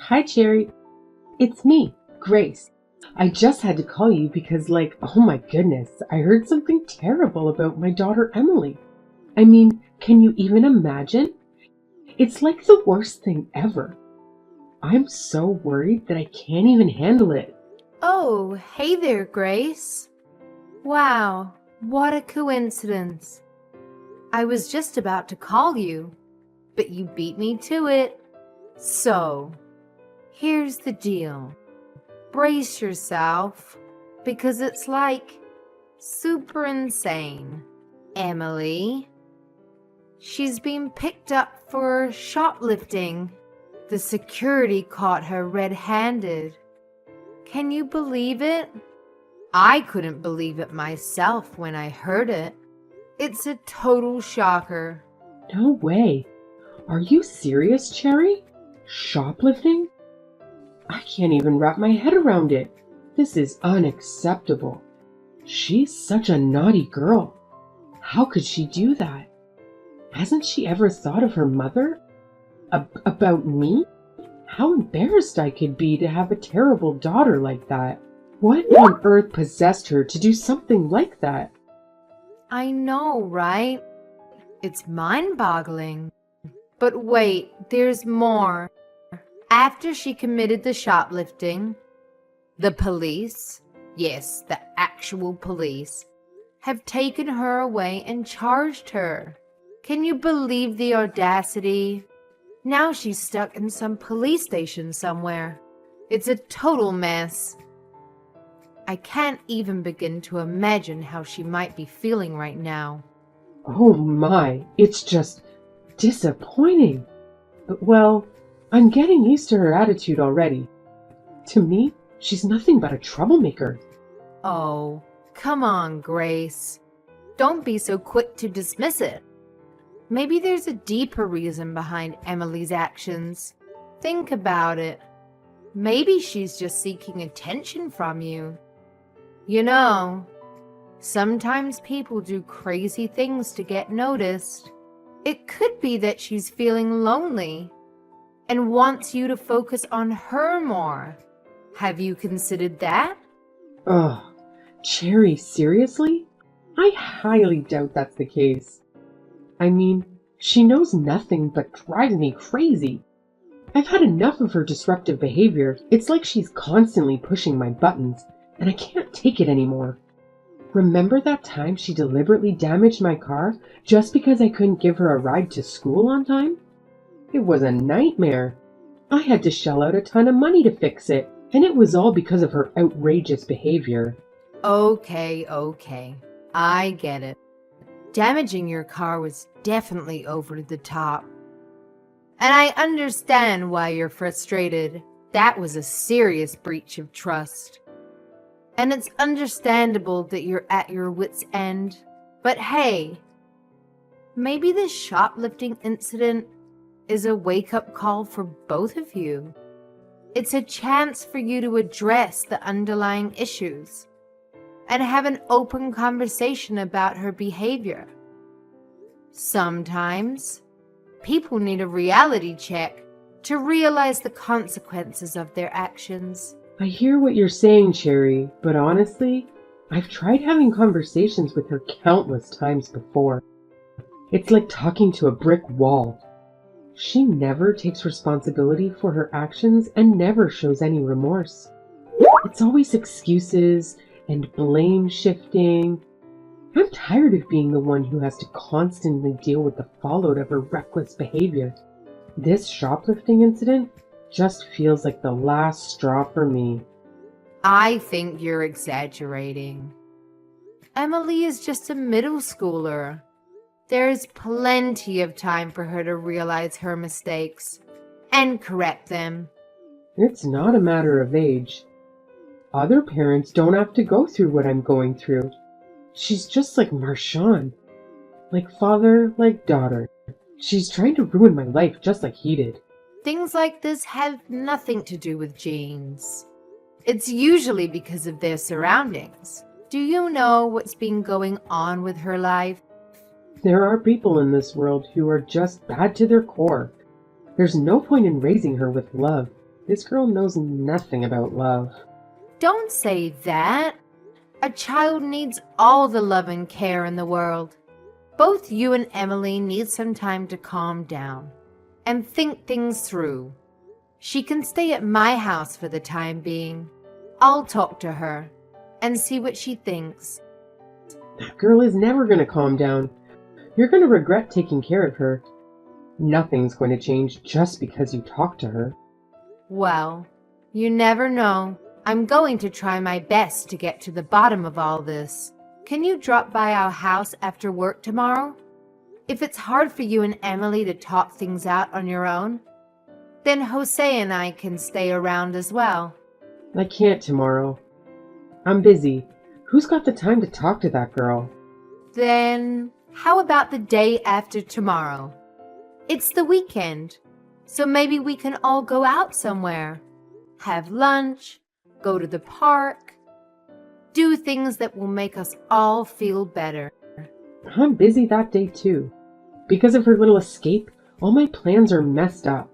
Hi, Cherry. It's me, Grace. I just had to call you because, oh my goodness, I heard something terrible about my daughter Emily. I mean, can you even imagine? It's like the worst thing ever. I'm so worried that I can't even handle it. Oh, hey there, Grace. Wow, what a coincidence. I was just about to call you, but you beat me to it. So, here's the deal. Brace yourself, because it's super insane. Emily, she's been picked up for shoplifting. The security caught her red-handed. Can you believe it? I couldn't believe it myself when I heard it. It's a total shocker. No way. Are you serious, Cherry? Shoplifting? I can't even wrap my head around it. This is unacceptable. She's such a naughty girl. How could she do that? Hasn't she ever thought of her mother? About me? How embarrassed I could be to have a terrible daughter like that. What on earth possessed her to do something like that? I know, right? It's mind-boggling. But wait, there's more. After she committed the shoplifting, the police, yes, the actual police, have taken her away and charged her. Can you believe the audacity? Now she's stuck in some police station somewhere. It's a total mess. I can't even begin to imagine how she might be feeling right now. Oh my, it's just disappointing. Well, I'm getting used to her attitude already. To me, she's nothing but a troublemaker. Oh, come on, Grace. Don't be so quick to dismiss it. Maybe there's a deeper reason behind Emily's actions. Think about it. Maybe she's just seeking attention from you. You know, sometimes people do crazy things to get noticed. It could be that she's feeling lonely and wants you to focus on her more. Have you considered that? Ugh, Cherry, seriously? I highly doubt that's the case. I mean, she knows nothing but drives me crazy. I've had enough of her disruptive behavior. It's like she's constantly pushing my buttons, and I can't take it anymore. Remember that time she deliberately damaged my car just because I couldn't give her a ride to school on time? It was a nightmare. I had to shell out a ton of money to fix it, and it was all because of her outrageous behavior. Okay. I get it. Damaging your car was definitely over the top. And I understand why you're frustrated. That was a serious breach of trust. And it's understandable that you're at your wit's end. But hey, maybe this shoplifting incident is a wake-up call for both of you. It's a chance for you to address the underlying issues and have an open conversation about her behavior. Sometimes, people need a reality check to realize the consequences of their actions. I hear what you're saying, Cherry, but honestly, I've tried having conversations with her countless times before. It's like talking to a brick wall. She never takes responsibility for her actions and never shows any remorse. It's always excuses and blame shifting. I'm tired of being the one who has to constantly deal with the fallout of her reckless behavior. This shoplifting incident just feels like the last straw for me. I think you're exaggerating. Emily is just a middle schooler. There's plenty of time for her to realize her mistakes and correct them. It's not a matter of age. Other parents don't have to go through what I'm going through. She's just like Marshawn. Like father, like daughter. She's trying to ruin my life just like he did. Things like this have nothing to do with genes. It's usually because of their surroundings. Do you know what's been going on with her life? There are people in this world who are just bad to their core. There's no point in raising her with love. This girl knows nothing about love. Don't say that. A child needs all the love and care in the world. Both you and Emily need some time to calm down and think things through. She can stay at my house for the time being. I'll talk to her and see what she thinks. That girl is never going to calm down. You're going to regret taking care of her. Nothing's going to change just because you talk to her. Well, you never know. I'm going to try my best to get to the bottom of all this. Can you drop by our house after work tomorrow? If it's hard for you and Emily to talk things out on your own, then Jose and I can stay around as well. I can't tomorrow. I'm busy. Who's got the time to talk to that girl? Then how about the day after tomorrow? It's the weekend, so maybe we can all go out somewhere. Have lunch, go to the park, do things that will make us all feel better. I'm busy that day too. Because of her little escape, all my plans are messed up.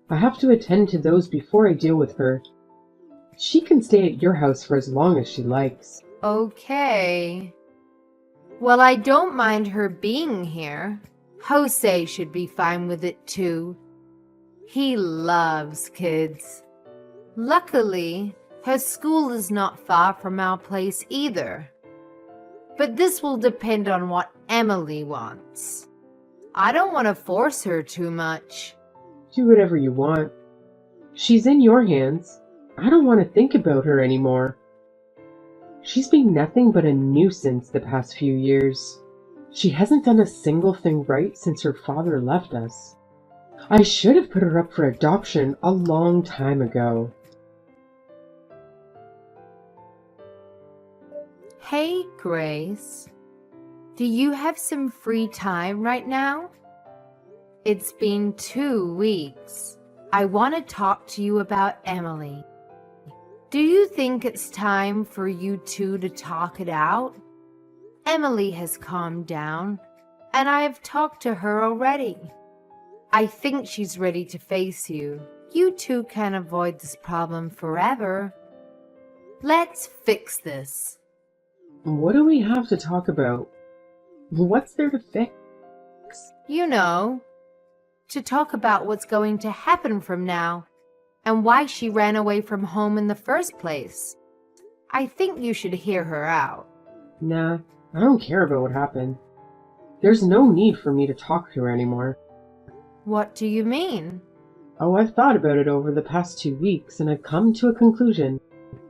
I have to attend to those before I deal with her. She can stay at your house for as long as she likes. Okay. Well, I don't mind her being here. Jose should be fine with it too. He loves kids. Luckily, her school is not far from our place either. But this will depend on what Emily wants. I don't want to force her too much. Do whatever you want. She's in your hands. I don't want to think about her anymore. She's been nothing but a nuisance the past few years. She hasn't done a single thing right since her father left us. I should have put her up for adoption a long time ago. Hey, Grace. Do you have some free time right now? It's been 2 weeks. I want to talk to you about Emily. Do you think it's time for you two to talk it out? Emily has calmed down, and I have talked to her already. I think she's ready to face you. You two can't avoid this problem forever. Let's fix this. What do we have to talk about? What's there to fix? You know, to talk about what's going to happen from now and why she ran away from home in the first place. I think you should hear her out. Nah, I don't care about what happened. There's no need for me to talk to her anymore. What do you mean? Oh, I've thought about it over the past 2 weeks, and I've come to a conclusion.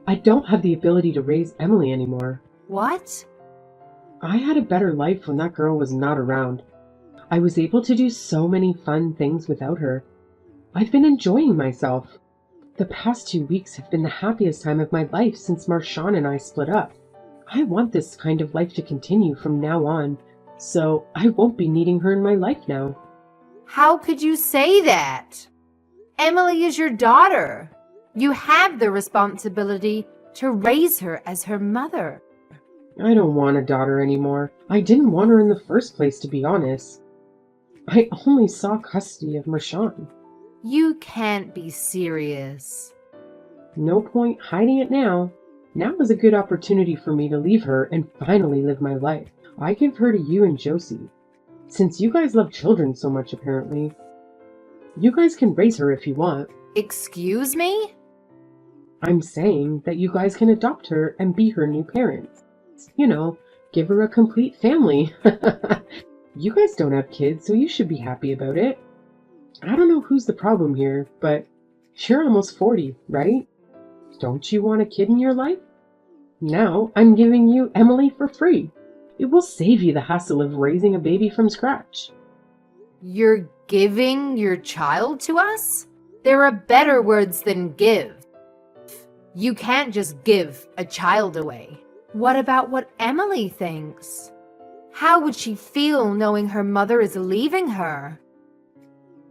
I don't have the ability to raise Emily anymore. What? I had a better life when that girl was not around. I was able to do so many fun things without her. I've been enjoying myself. The past 2 weeks have been the happiest time of my life since Marshawn and I split up. I want this kind of life to continue from now on, so I won't be needing her in my life now. How could you say that? Emily is your daughter. You have the responsibility to raise her as her mother. I don't want a daughter anymore. I didn't want her in the first place, to be honest. I only saw custody of Marshawn. You can't be serious. No point hiding it now. Now is a good opportunity for me to leave her and finally live my life. I give her to you and Josie. Since you guys love children so much, apparently. You guys can raise her if you want. Excuse me? I'm saying that you guys can adopt her and be her new parents. You know, give her a complete family. You guys don't have kids, so you should be happy about it. I don't know who's the problem here, but you're almost 40, right? Don't you want a kid in your life? Now I'm giving you Emily for free. It will save you the hassle of raising a baby from scratch. You're giving your child to us? There are better words than give. You can't just give a child away. What about what Emily thinks? How would she feel knowing her mother is leaving her?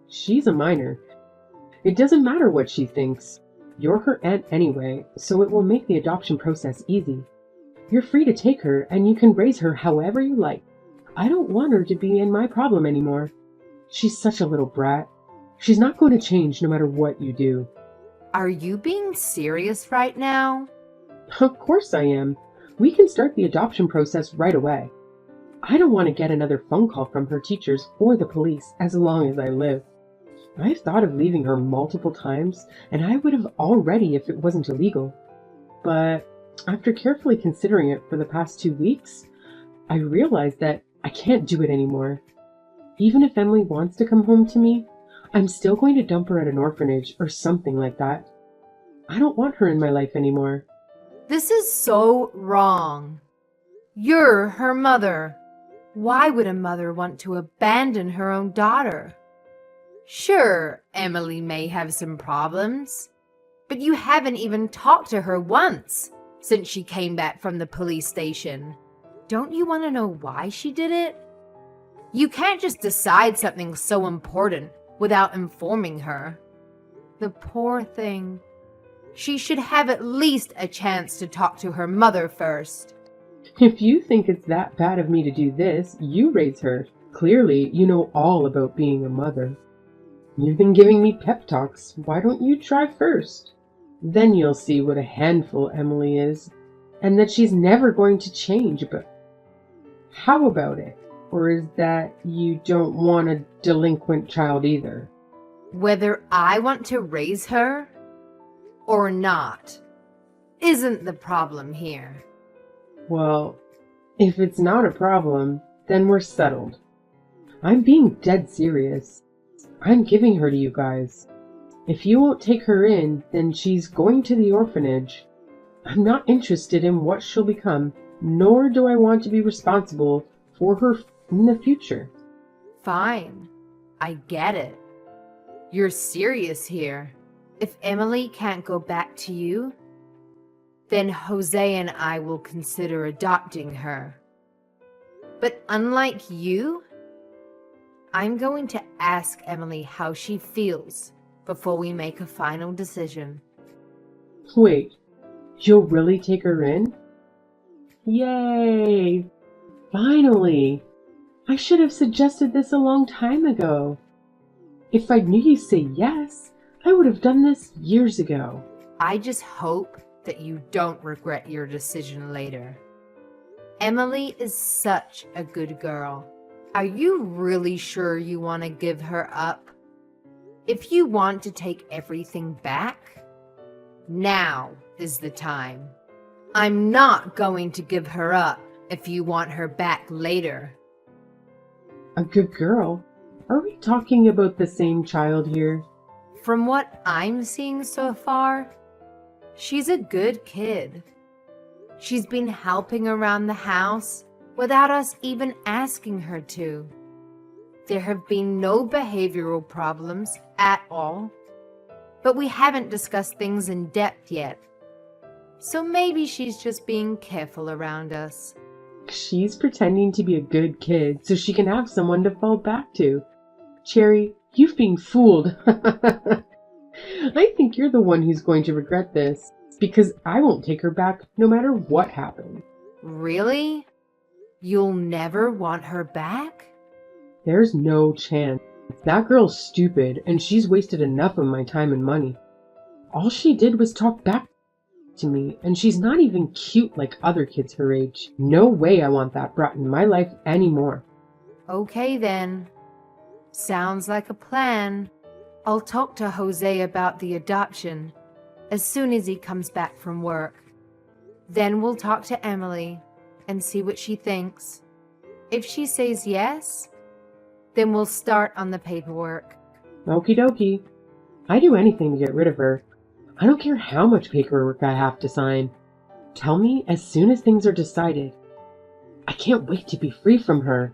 She's a minor. It doesn't matter what she thinks. You're her aunt anyway, so it will make the adoption process easy. You're free to take her, and you can raise her however you like. I don't want her to be in my problem anymore. She's such a little brat. She's not going to change no matter what you do. Are you being serious right now? Of course I am. We can start the adoption process right away. I don't want to get another phone call from her teachers or the police as long as I live. I've thought of leaving her multiple times, and I would have already if it wasn't illegal. But after carefully considering it for the past 2 weeks, I realized that I can't do it anymore. Even if Emily wants to come home to me, I'm still going to dump her at an orphanage or something like that. I don't want her in my life anymore. This is so wrong. You're her mother. Why would a mother want to abandon her own daughter? Sure, Emily may have some problems, but you haven't even talked to her once since she came back from the police station. Don't you want to know why she did it? You can't just decide something so important without informing her. The poor thing. She should have at least a chance to talk to her mother first. If you think it's that bad of me to do this, you raise her. Clearly, you know all about being a mother. You've been giving me pep talks. Why don't you try first? Then you'll see what a handful Emily is, and that she's never going to change. But how about it? Or is that you don't want a delinquent child either? Whether I want to raise her or not isn't the problem here. Well, if it's not a problem, then we're settled. I'm being dead serious. I'm giving her to you guys. If you won't take her in, then she's going to the orphanage. I'm not interested in what she'll become, nor do I want to be responsible for her in the future. Fine, I get it. You're serious here. If Emily can't go back to you, then Jose and I will consider adopting her. But unlike you, I'm going to ask Emily how she feels before we make a final decision. Wait, you'll really take her in? Yay! Finally! I should have suggested this a long time ago. If I knew you'd say yes, I would have done this years ago. I just hope that you don't regret your decision later. Emily is such a good girl. Are you really sure you want to give her up? If you want to take everything back, now is the time. I'm not going to give her up if you want her back later. A good girl? Are we talking about the same child here? From what I'm seeing so far, she's a good kid. She's been helping around the house without us even asking her to. There have been no behavioral problems at all, but we haven't discussed things in depth yet. So maybe she's just being careful around us. She's pretending to be a good kid so she can have someone to fall back to. Cherry, you've been fooled. I think you're the one who's going to regret this, because I won't take her back no matter what happens. Really? You'll never want her back? There's no chance. That girl's stupid, and she's wasted enough of my time and money. All she did was talk back to me, and she's not even cute like other kids her age. No way I want that brat in my life anymore. Okay then. Sounds like a plan. I'll talk to Jose about the adoption as soon as he comes back from work. Then we'll talk to Emily and see what she thinks. If she says yes, then we'll start on the paperwork. Okie dokie. I'd do anything to get rid of her. I don't care how much paperwork I have to sign. Tell me as soon as things are decided. I can't wait to be free from her.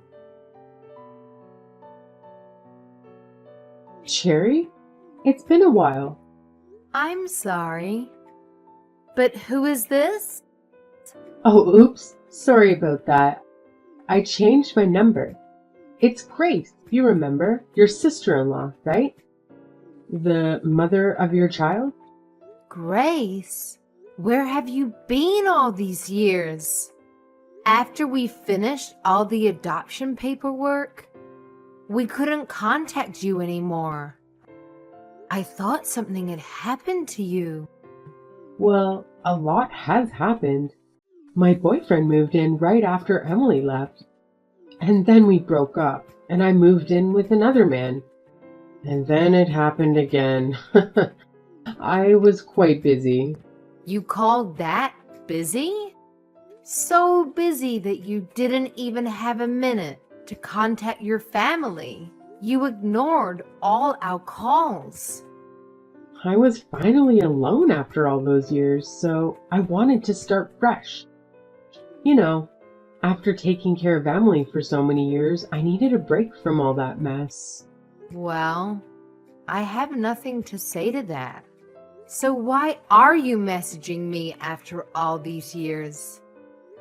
Cherry? It's been a while. I'm sorry, but who is this? Oh, oops. Sorry about that. I changed my number. It's Grace, you remember? Your sister-in-law, right? The mother of your child? Grace, where have you been all these years? After we finished all the adoption paperwork, we couldn't contact you anymore. I thought something had happened to you. Well, a lot has happened. My boyfriend moved in right after Emily left. And then we broke up, and I moved in with another man. And then it happened again. I was quite busy. You called that busy? So busy that you didn't even have a minute to contact your family. You ignored all our calls. I was finally alone after all those years, so I wanted to start fresh. You know, after taking care of Emily for so many years, I needed a break from all that mess. Well, I have nothing to say to that. So why are you messaging me after all these years?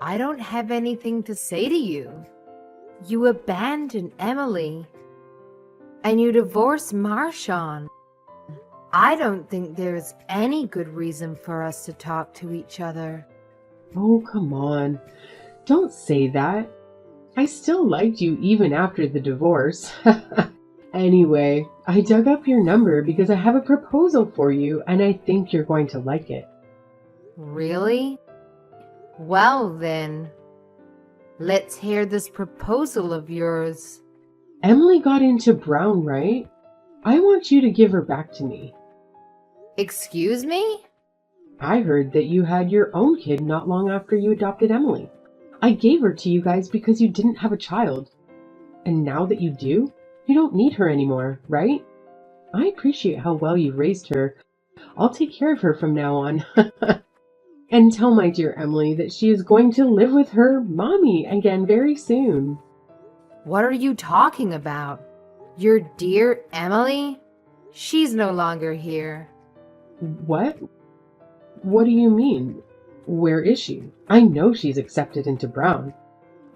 I don't have anything to say to you. You abandoned Emily, and you divorced Marshawn. I don't think there's any good reason for us to talk to each other. Oh, come on. Don't say that. I still liked you even after the divorce. Anyway, I dug up your number because I have a proposal for you and I think you're going to like it. Really? Well then, let's hear this proposal of yours. Emily got into Brown, right? I want you to give her back to me. Excuse me? I heard that you had your own kid not long after you adopted Emily. I gave her to you guys because you didn't have a child. And now that you do, you don't need her anymore, right? I appreciate how well you raised her. I'll take care of her from now on. And tell my dear Emily that she is going to live with her mommy again very soon. What are you talking about? Your dear Emily? She's no longer here. What? What do you mean? Where is she? I know she's accepted into Brown.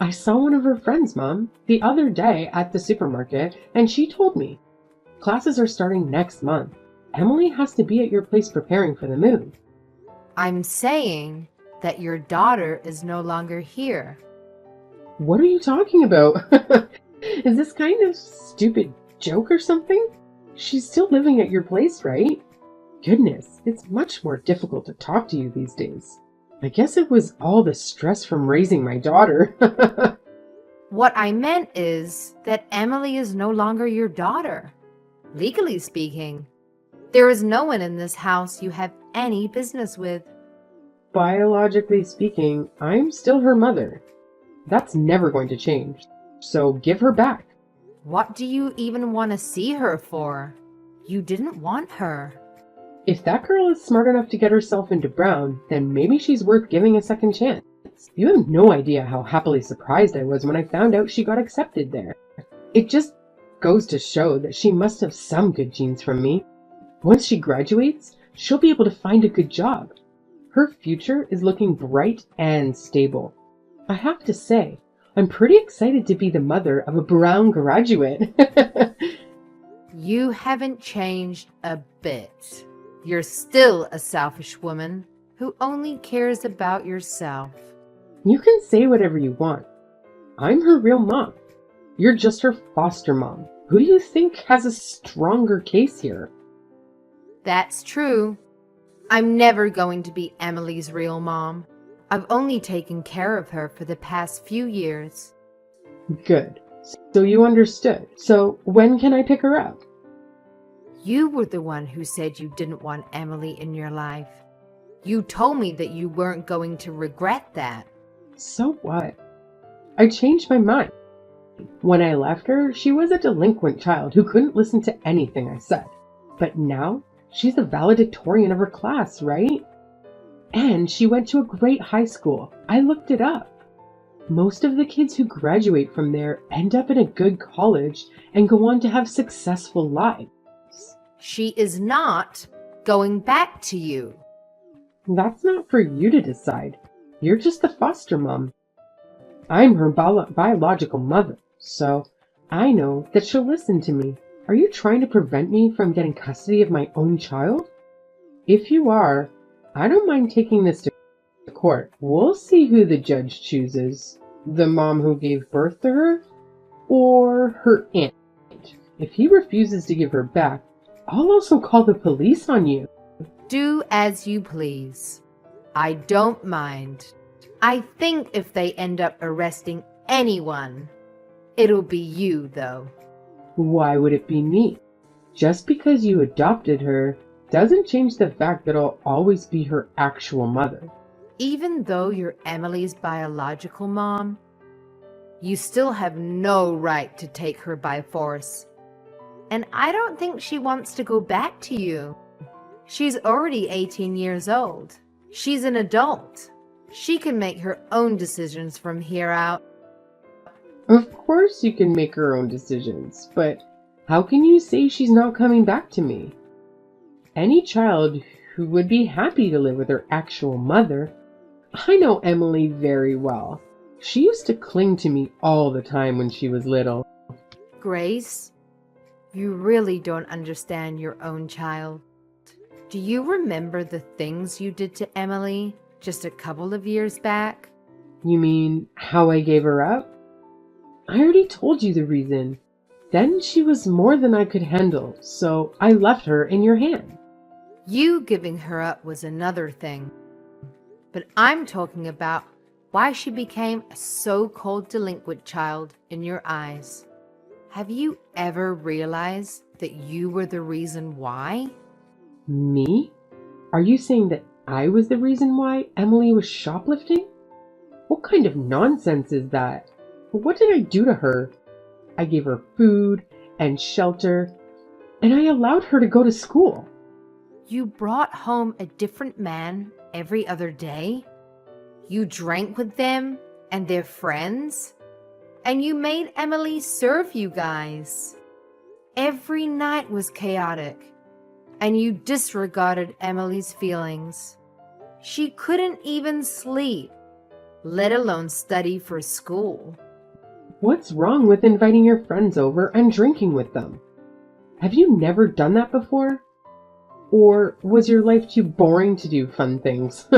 I saw one of her friends, Mom, the other day at the supermarket, and she told me. Classes are starting next month. Emily has to be at your place preparing for the move. I'm saying that your daughter is no longer here. What are you talking about? Is this kind of stupid joke or something? She's still living at your place, right? Goodness, it's much more difficult to talk to you these days. I guess it was all the stress from raising my daughter. What I meant is that Emily is no longer your daughter. Legally speaking, there is no one in this house you have any business with. Biologically speaking, I'm still her mother. That's never going to change. So give her back. What do you even want to see her for? You didn't want her. If that girl is smart enough to get herself into Brown, then maybe she's worth giving a second chance. You have no idea how happily surprised I was when I found out she got accepted there. It just goes to show that she must have some good genes from me. Once she graduates, she'll be able to find a good job. Her future is looking bright and stable. I have to say, I'm pretty excited to be the mother of a Brown graduate. You haven't changed a bit. You're still a selfish woman who only cares about yourself. You can say whatever you want. I'm her real mom. You're just her foster mom. Who do you think has a stronger case here? That's true. I'm never going to be Emily's real mom. I've only taken care of her for the past few years. Good. So you understood. So when can I pick her up? You were the one who said you didn't want Emily in your life. You told me that you weren't going to regret that. So what? I changed my mind. When I left her, she was a delinquent child who couldn't listen to anything I said. But now, she's the valedictorian of her class, right? And she went to a great high school. I looked it up. Most of the kids who graduate from there end up in a good college and go on to have successful lives. She is not going back to you. That's not for you to decide. You're just the foster mom. I'm her biological mother, so I know that she'll listen to me. Are you trying to prevent me from getting custody of my own child? If you are, I don't mind taking this to court. We'll see who the judge chooses. The mom who gave birth to her, or her aunt. If he refuses to give her back, I'll also call the police on you. Do as you please. I don't mind. I think if they end up arresting anyone, it'll be you, though. Why would it be me? Just because you adopted her doesn't change the fact that I'll always be her actual mother. Even though you're Emily's biological mom, you still have no right to take her by force. And I don't think she wants to go back to you. She's already 18 years old. She's an adult. She can make her own decisions from here out. Of course you can make her own decisions, but how can you say she's not coming back to me? Any child who would be happy to live with her actual mother. I know Emily very well. She used to cling to me all the time when she was little. Grace, you really don't understand your own child. Do you remember the things you did to Emily just a couple of years back? You mean how I gave her up? I already told you the reason. Then she was more than I could handle, so I left her in your hand. You giving her up was another thing. But I'm talking about why she became a so-called delinquent child in your eyes. Have you ever realized that you were the reason why? Me? Are you saying that I was the reason why Emily was shoplifting? What kind of nonsense is that? What did I do to her? I gave her food and shelter, and I allowed her to go to school. You brought home a different man every other day? You drank with them and their friends? And you made Emily serve you guys. Every night was chaotic, and you disregarded Emily's feelings. She couldn't even sleep, let alone study for school. What's wrong with inviting your friends over and drinking with them? Have you never done that before? Or was your life too boring to do fun things?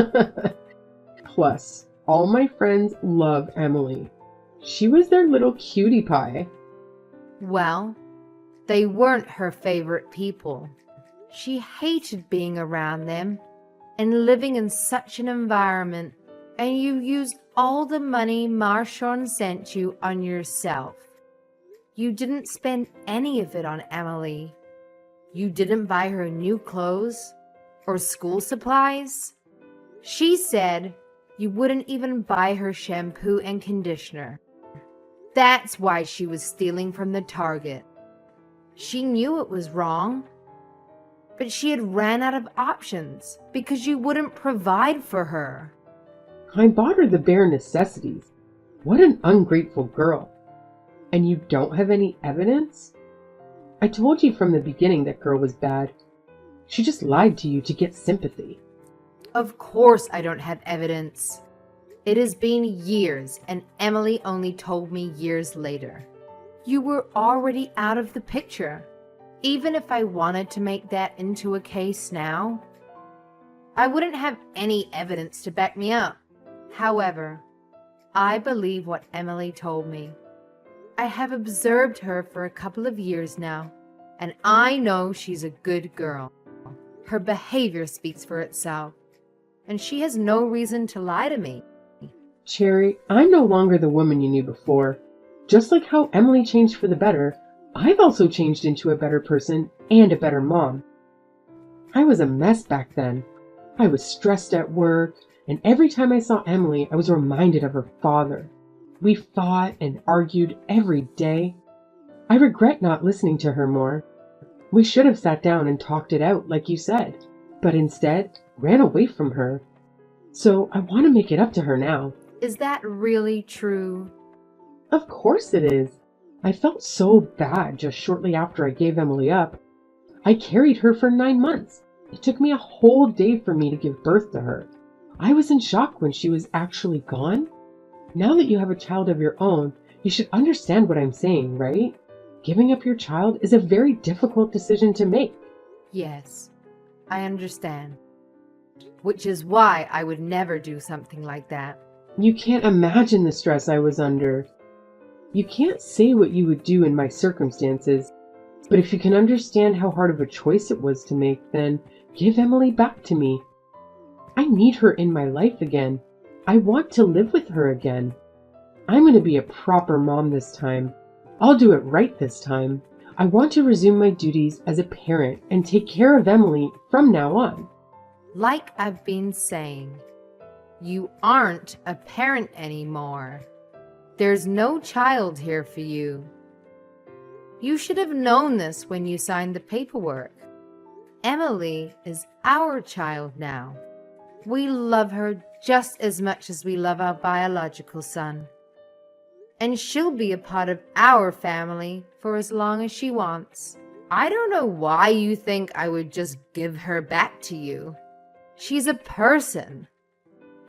Plus, all my friends love Emily. She was their little cutie pie. Well, they weren't her favorite people. She hated being around them and living in such an environment, and you used all the money Marshawn sent you on yourself. You didn't spend any of it on Emily. You didn't buy her new clothes or school supplies. She said you wouldn't even buy her shampoo and conditioner. That's why she was stealing from the Target. She knew it was wrong, but she had ran out of options because you wouldn't provide for her. I bought her the bare necessities. What an ungrateful girl. And you don't have any evidence? I told you from the beginning that girl was bad. She just lied to you to get sympathy. Of course I don't have evidence. It has been years, and Emily only told me years later. You were already out of the picture. Even if I wanted to make that into a case now, I wouldn't have any evidence to back me up. However, I believe what Emily told me. I have observed her for a couple of years now, and I know she's a good girl. Her behavior speaks for itself, and she has no reason to lie to me. Cherry, I'm no longer the woman you knew before. Just like how Emily changed for the better, I've also changed into a better person and a better mom. I was a mess back then. I was stressed at work, and every time I saw Emily, I was reminded of her father. We fought and argued every day. I regret not listening to her more. We should have sat down and talked it out, like you said, but instead ran away from her. So I want to make it up to her now. Is that really true? Of course it is. I felt so bad just shortly after I gave Emily up. I carried her for 9 months. It took me a whole day for me to give birth to her. I was in shock when she was actually gone. Now that you have a child of your own, you should understand what I'm saying, right? Giving up your child is a very difficult decision to make. Yes, I understand. Which is why I would never do something like that. You can't imagine the stress I was under. You can't say what you would do in my circumstances. But if you can understand how hard of a choice it was to make, then give Emily back to me. I need her in my life again. I want to live with her again. I'm going to be a proper mom this time. I'll do it right this time. I want to resume my duties as a parent and take care of Emily from now on. Like I've been saying, you aren't a parent anymore. There's no child here for you. You should have known this when you signed the paperwork. Emily is our child now. We love her just as much as we love our biological son. And she'll be a part of our family for as long as she wants. I don't know why you think I would just give her back to you. She's a person,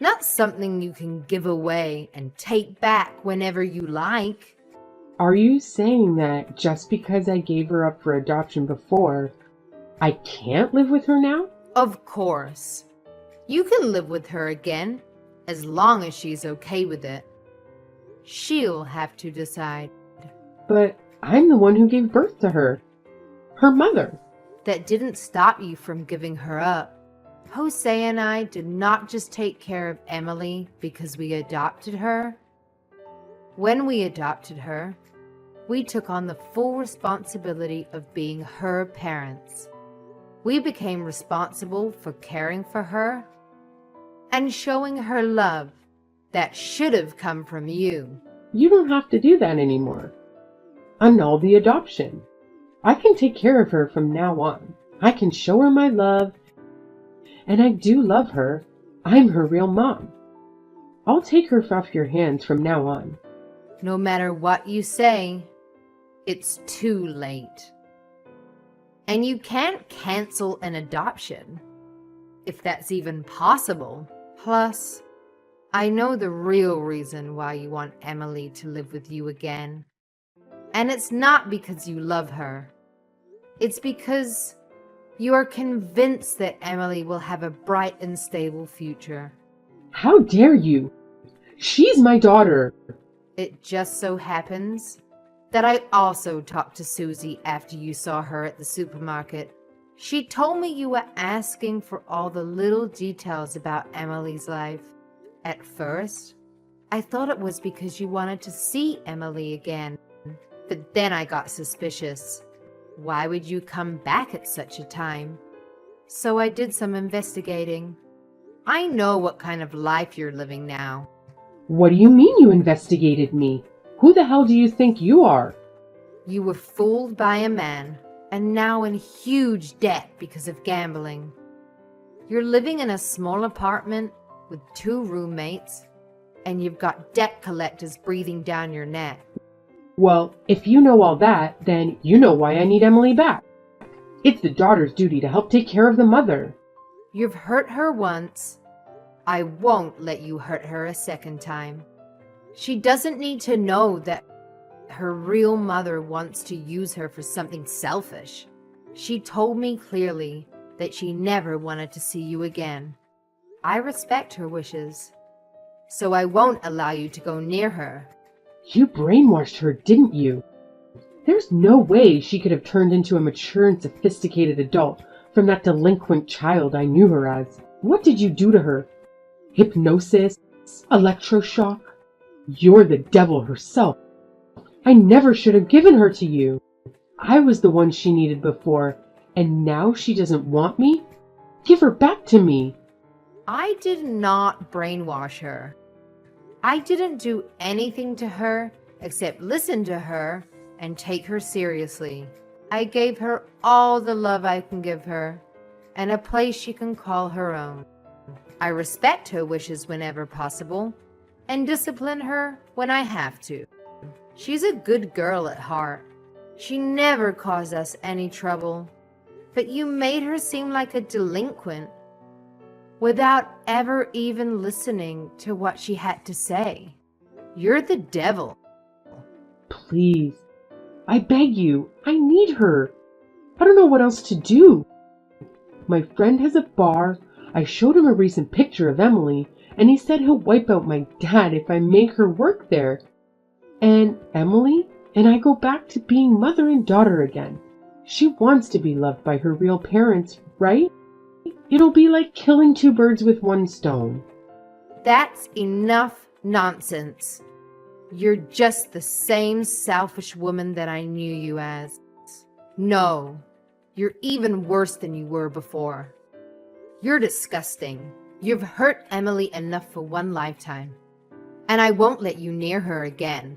not something you can give away and take back whenever you like. Are you saying that just because I gave her up for adoption before, I can't live with her now? Of course. You can live with her again, as long as she's okay with it. She'll have to decide. But I'm the one who gave birth to her. Her mother. That didn't stop you from giving her up. Jose and I did not just take care of Emily because we adopted her. When we adopted her, we took on the full responsibility of being her parents. We became responsible for caring for her and showing her love that should have come from you. You don't have to do that anymore. Annul the adoption. I can take care of her from now on. I can show her my love, and I do love her. I'm her real mom. I'll take her off your hands from now on. No matter what you say, it's too late. And you can't cancel an adoption, if that's even possible. Plus, I know the real reason why you want Emily to live with you again. And it's not because you love her. It's because you are convinced that Emily will have a bright and stable future. How dare you? She's my daughter. It just so happens that I also talked to Susie after you saw her at the supermarket. She told me you were asking for all the little details about Emily's life. At first, I thought it was because you wanted to see Emily again, but then I got suspicious. Why would you come back at such a time? So I did some investigating. I know what kind of life you're living now. What do you mean you investigated me? Who the hell do you think you are? You were fooled by a man, and now in huge debt because of gambling. You're living in a small apartment with 2 roommates, and you've got debt collectors breathing down your neck. Well, if you know all that, then you know why I need Emily back. It's the daughter's duty to help take care of the mother. You've hurt her once. I won't let you hurt her a second time. She doesn't need to know that her real mother wants to use her for something selfish. She told me clearly that she never wanted to see you again. I respect her wishes, so I won't allow you to go near her. You brainwashed her, didn't you? There's no way she could have turned into a mature and sophisticated adult from that delinquent child I knew her as. What did you do to her? Hypnosis? Electroshock? You're the devil herself. I never should have given her to you. I was the one she needed before, and now she doesn't want me? Give her back to me. I did not brainwash her. I didn't do anything to her except listen to her and take her seriously. I gave her all the love I can give her and a place she can call her own. I respect her wishes whenever possible and discipline her when I have to. She's a good girl at heart. She never caused us any trouble, but you made her seem like a delinquent without ever even listening to what she had to say. You're the devil. Please, I beg you, I need her. I don't know what else to do. My friend has a bar. I showed him a recent picture of Emily, and he said he'll wipe out my dad if I make her work there. And Emily and I go back to being mother and daughter again. She wants to be loved by her real parents, right? It'll be like killing two birds with one stone. That's enough nonsense. You're just the same selfish woman that I knew you as. No, you're even worse than you were before. You're disgusting. You've hurt Emily enough for one lifetime, and I won't let you near her again.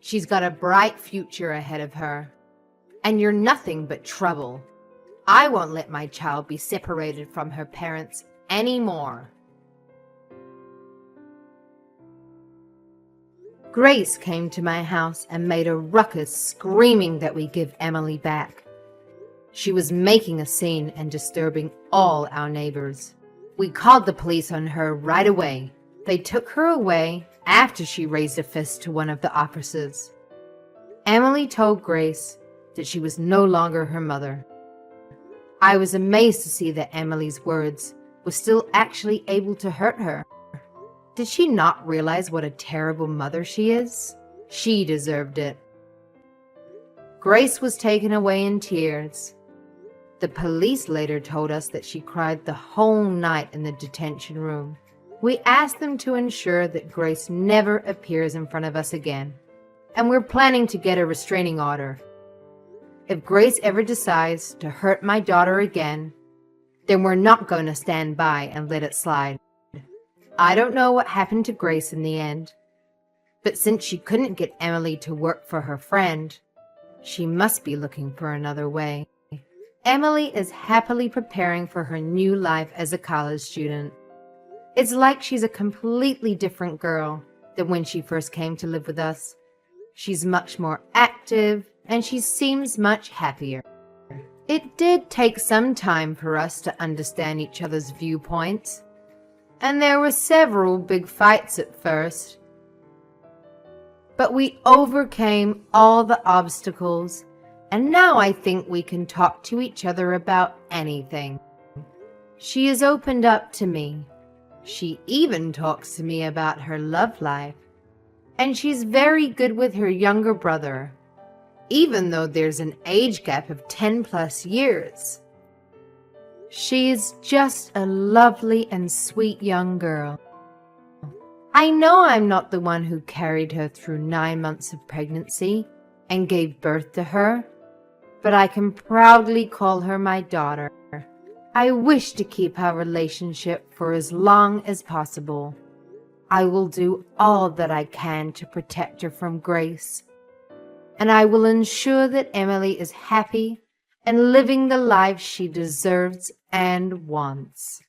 She's got a bright future ahead of her, and you're nothing but trouble. I won't let my child be separated from her parents anymore. Grace came to my house and made a ruckus, screaming that we give Emily back. She was making a scene and disturbing all our neighbors. We called the police on her right away. They took her away after she raised a fist to one of the officers. Emily told Grace that she was no longer her mother. I was amazed to see that Emily's words were still actually able to hurt her. Did she not realize what a terrible mother she is? She deserved it. Grace was taken away in tears. The police later told us that she cried the whole night in the detention room. We asked them to ensure that Grace never appears in front of us again, and we're planning to get a restraining order. If Grace ever decides to hurt my daughter again, then we're not going to stand by and let it slide. I don't know what happened to Grace in the end, but since she couldn't get Emily to work for her friend, she must be looking for another way. Emily is happily preparing for her new life as a college student. It's like she's a completely different girl than when she first came to live with us. She's much more active, and she seems much happier. It did take some time for us to understand each other's viewpoints, and there were several big fights at first. But we overcame all the obstacles, and now I think we can talk to each other about anything. She has opened up to me. She even talks to me about her love life, and she's very good with her younger brother, even though there's an age gap of 10+ years. She is just a lovely and sweet young girl. I know I'm not the one who carried her through 9 months of pregnancy and gave birth to her, but I can proudly call her my daughter. I wish to keep our relationship for as long as possible. I will do all that I can to protect her from Grace, and I will ensure that Emily is happy and living the life she deserves and wants.